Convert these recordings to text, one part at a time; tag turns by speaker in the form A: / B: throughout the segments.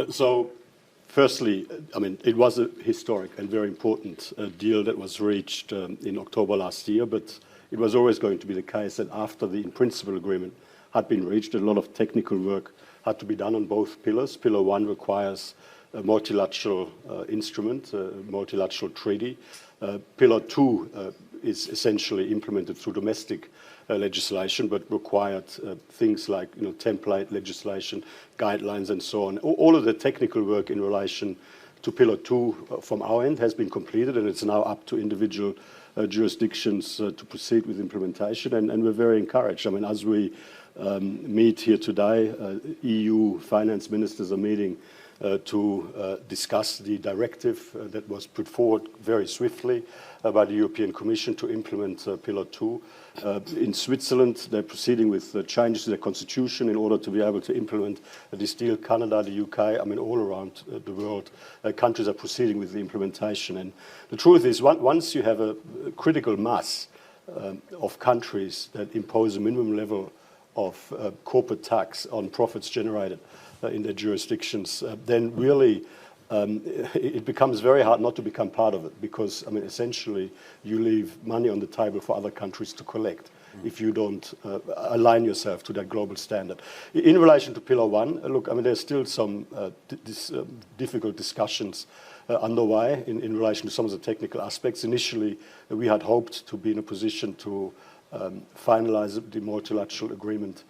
A: So, firstly, I mean, it was a historic and very important deal that was reached in October last year, but it was always going to be the case that after the in-principle agreement had been reached, a lot of technical work had to be done on both pillars. Pillar 1 requires a multilateral instrument, a multilateral treaty. Pillar 2 is essentially implemented through domestic legislation, but required things like template legislation, guidelines, and so on. All of the technical work in relation to Pillar 2 from our end has been completed, and it's now up to individual jurisdictions to proceed with implementation, and we're very encouraged. I mean, as we meet here today, EU finance ministers are meeting to discuss the directive that was put forward very swiftly by the European Commission to implement Pillar 2. In Switzerland, they're proceeding with changes to their constitution in order to be able to implement this deal. Canada, the UK, I mean, all around the world, countries are proceeding with the implementation. And the truth is, once you have a critical mass of countries that impose a minimum level of corporate tax on profits generated in their jurisdictions, then really it becomes very hard not to become part of it, because, I mean, essentially you leave money on the table for other countries to collect if you don't align yourself to that global standard. In relation to Pillar 1, look, I mean, there's still some difficult discussions underway in relation to some of the technical aspects. Initially, we had hoped to be in a position to finalize the multilateral agreement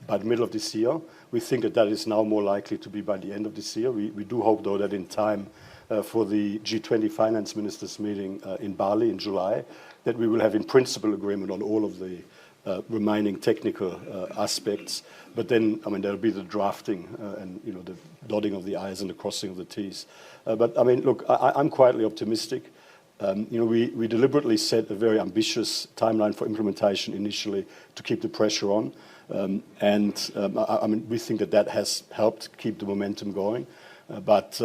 A: by the middle of this year. We think that is now more likely to be by the end of this year. We do hope, though, that in time for the G20 finance ministers meeting in Bali in July, that we will have in principle agreement on all of the remaining technical aspects. But then, I mean, there'll be the drafting and the dotting of the I's and the crossing of the T's. But I mean, look, I'm quietly optimistic. We deliberately set a very ambitious timeline for implementation initially to keep the pressure on. I mean, we think that has helped keep the momentum going. But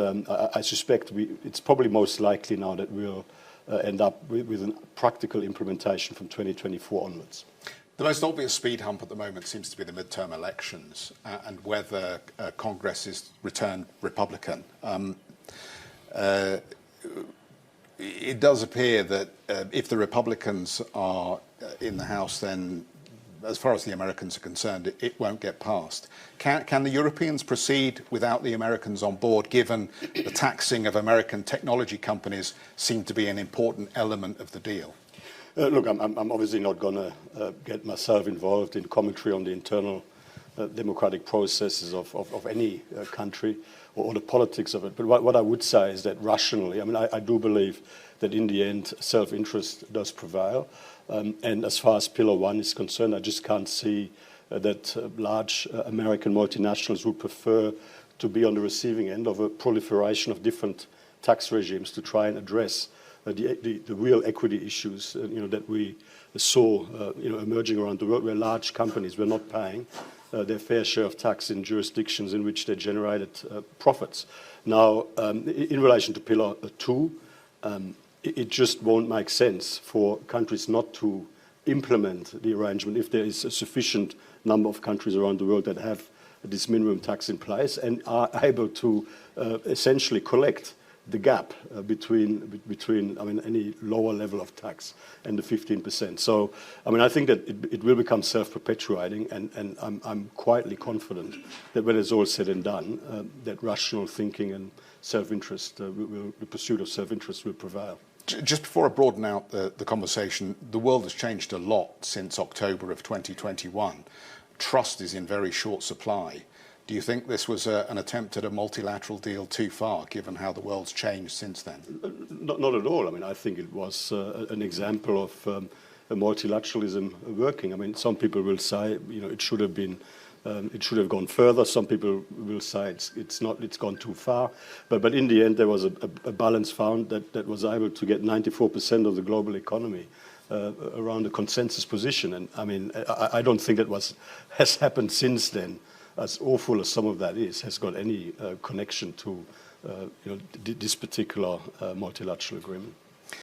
A: I suspect it's probably most likely now that we'll end up with a practical implementation from 2024 onwards.
B: The most obvious speed hump at the moment seems to be the midterm elections and whether Congress is returned Republican. It does appear that if the Republicans are in the House, then as far as the Americans are concerned, it won't get passed. Can the Europeans proceed without the Americans on board, given the taxing of American technology companies seem to be an important element of the deal?
A: Look, I'm obviously not going to get myself involved in commentary on the internal democratic processes of any country or the politics of it. But what I would say is that rationally, I mean, I do believe that in the end, self-interest does prevail. And as far as Pillar 1 is concerned, I just can't see that large American multinationals would prefer to be on the receiving end of a proliferation of different tax regimes to try and address the real equity issues that we saw emerging around the world, where large companies were not paying their fair share of tax in jurisdictions in which they generated profits. Now, in relation to Pillar 2, it just won't make sense for countries not to implement the arrangement if there is a sufficient number of countries around the world that have this minimum tax in place and are able to essentially collect the gap between I mean, any lower level of tax and the 15%. So, I mean, I think that it will become self-perpetuating, and I'm quietly confident that when it's all said and done, that rational thinking and self-interest, the pursuit of self-interest will prevail.
B: Just before I broaden out the conversation, the world has changed a lot since October of 2021. Trust is in very short supply. Do you think this was an attempt at a multilateral deal too far, given how the world's changed since then?
A: Not at all. I mean, I think it was an example of multilateralism working. I mean, some people will say, it should have been, it should have gone further. Some people will say it's gone too far. But in the end, there was a balance found that was able to get 94% of the global economy around a consensus position. And I mean, I don't think that has happened since then, as awful as some of that is, has got any connection to this particular multilateral agreement.